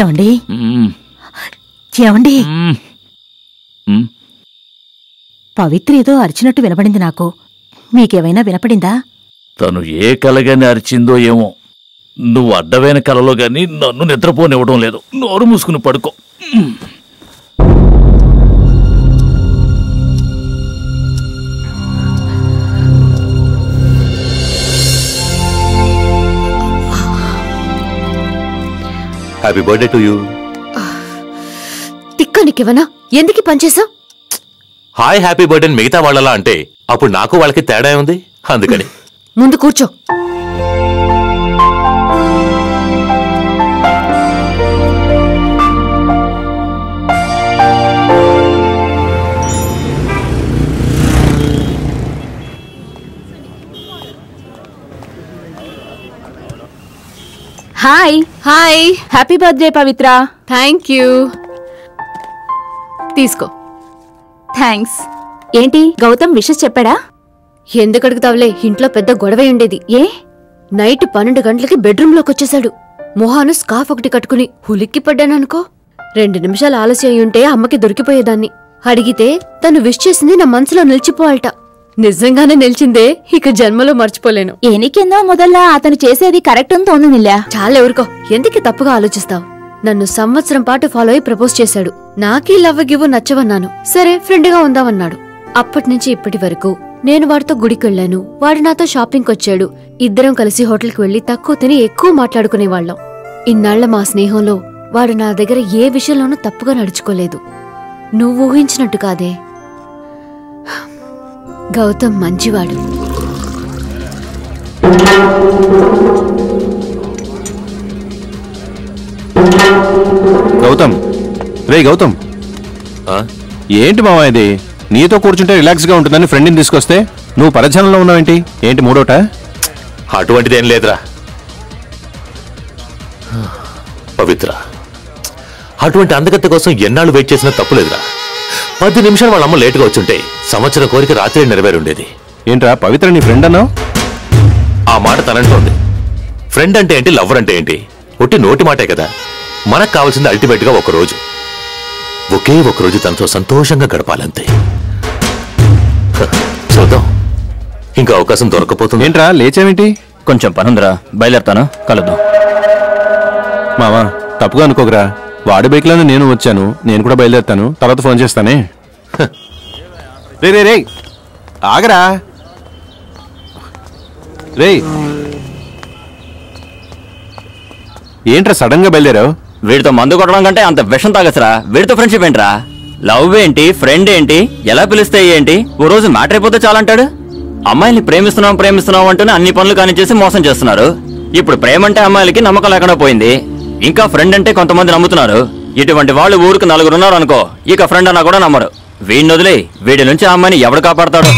ఏమండి ఏమండి పవిత్ర ఏదో అరిచినట్టు వినపడింది నాకు. మీకేమైనా వినపడిందా? తను ఏ కలగాని అరిచిందో ఏమో. నువ్వు అడ్డమైన కలలో గాని నన్ను నిద్రపోనివ్వడం లేదు. నోరు మూసుకుని పడుకో. Happy birthday to you. తిక్క నీకేమన్నా? ఎందుకు పనిచేసావు? హాయ్ హ్యాపీ బర్త్డే మిగతా వాళ్ళలా అంటే అప్పుడు నాకు వాళ్ళకి తేడా ఉంది. అందుకని ముందు కూర్చో. Hi hi. Happy birthday Pavitra. Thank you. తీసుకో. థ్యాంక్స్. ఏంటి గౌతమ్ విషెస్ చెప్పాడా? ఎందుకు అడుగుతావులే, ఇంట్లో పెద్ద గొడవ ఉండేది. ఏ? నైట్ 12 గంటలకి బెడ్రూమ్లోకి వచ్చేశాడు. మొహాను స్కార్ఫ్ ఒకటి కట్టుకుని హులిక్కి పడ్డాననుకో. 2 నిమిషాలు ఆలస్యం అయ్యుంటే అమ్మకి దొరికిపోయేదాన్ని. అడిగితే తను విష్ చేసింది నా మనసులో నిలిచిపోవాలట. నిజంగానే నిలిచిందే, ఇక జన్మలో మర్చిపోలేను. ఎనికెందో మొదల్లా అతను చేసేది కరెక్ట్ అని తోందినిల్లా. చాలా ఎవరికో, ఎందుకు తప్పుగా ఆలోచిస్తావు? నన్ను సంవత్సరం పాటు ఫాలో అయి ప్రపోజ్ చేశాడు. నాకీ లవ్ గివ్ నచ్చవన్నాను. సరే ఫ్రెండ్ గా ఉందామన్నాడు. అప్పటినుంచి ఇప్పటి వరకు నేను వాడితో గుడికెళ్లాను, వాడు నాతో షాపింగ్ వచ్చాడు. ఇద్దరం కలిసి హోటల్కి వెళ్లి తక్కువ తిని ఎక్కువ మాట్లాడుకునేవాళ్లం. ఇన్నాళ్ల మా స్నేహంలో వాడు నా దగ్గర ఏ విషయంలోనూ తప్పుగా నడుచుకోలేదు. నువ్వు ఊహించినట్టు కాదే. గౌతమ్ మంచివాడు. గౌతమ్, రే గౌతమ్, ఏంటి మావా ఇది? నీతో కూర్చుంటే రిలాక్స్ గా ఉంటుందని ఫ్రెండ్ని తీసుకొస్తే నువ్వు పరధ్యానంలో ఉన్నావేంటి? ఏంటి మూడోట? అటువంటిదేం లేదురా పవిత్ర. అటువంటి అందగత్త కోసం ఎన్నాళ్ళు వెయిట్ చేసినా తప్పులేదురా. 10 నిమిషాలు వాళ్ళ అమ్మ లేటుగా వచ్చుంటే సంవత్సరం కోరిక రాత్రి నెరవేరుండేది. ఏంట్రా పవిత్ర నీ ఫ్రెండ్ అన్నావు? ఆ మాట తనంటోంది. ఫ్రెండ్ అంటే ఏంటి, లవర్ అంటే ఏంటి? ఒట్టి నోటి మాటే కదా. మనకు కావాల్సింది అల్టిమేట్ గా ఒక్కరోజు, ఒకే ఒక్కరోజు తనతో సంతోషంగా గడపాలంతే. చూద్దాం, ఇంకా అవకాశం దొరకపోతుంది. ఏంట్రా లేచావేంటి? కొంచెం పనుందిరా, బయలుదేరతాను, కలుద్దాం. మావా తప్పుగా అనుకోకరా, వాడి బైక్లోనే నేను వచ్చాను. నేను కూడా బయలుదేరుతాను, తర్వాత ఫోన్ చేస్తానే. రే రే రే ఆగరా రే. ఏంట్రా సడన్ గా బయలుదేరావు? వీడితో మందు కొట్టడం కంటే అంత విషం తాగసరా. వీడితో ఫ్రెండ్షిప్ ఏంట్రా? లవ్ ఏంటి, ఫ్రెండ్ ఏంటి, ఎలా పిలిస్తే ఏంటి? ఓ రోజు మ్యాటర్ అయిపోతే చాలంటాడు. అమ్మాయిల్ని ప్రేమిస్తున్నాం అంటూనే అన్ని పనులు కానిచ్చేసి మోసం చేస్తున్నారు. ఇప్పుడు ప్రేమ అంటే అమ్మాయిలకి నమ్మకం లేకుండా పోయింది. ఇంకా ఫ్రెండ్ అంటే కొంతమంది నమ్ముతున్నారు. ఇటువంటి వాళ్ళు ఊరికి 4 ఉన్నారు అనుకో, ఇక ఫ్రెండ్ అన్నా కూడా నమ్మరు. వీడిని వదిలే వీడి నుంచి ఆ అమ్మాయిని ఎవడు కాపాడతాడు?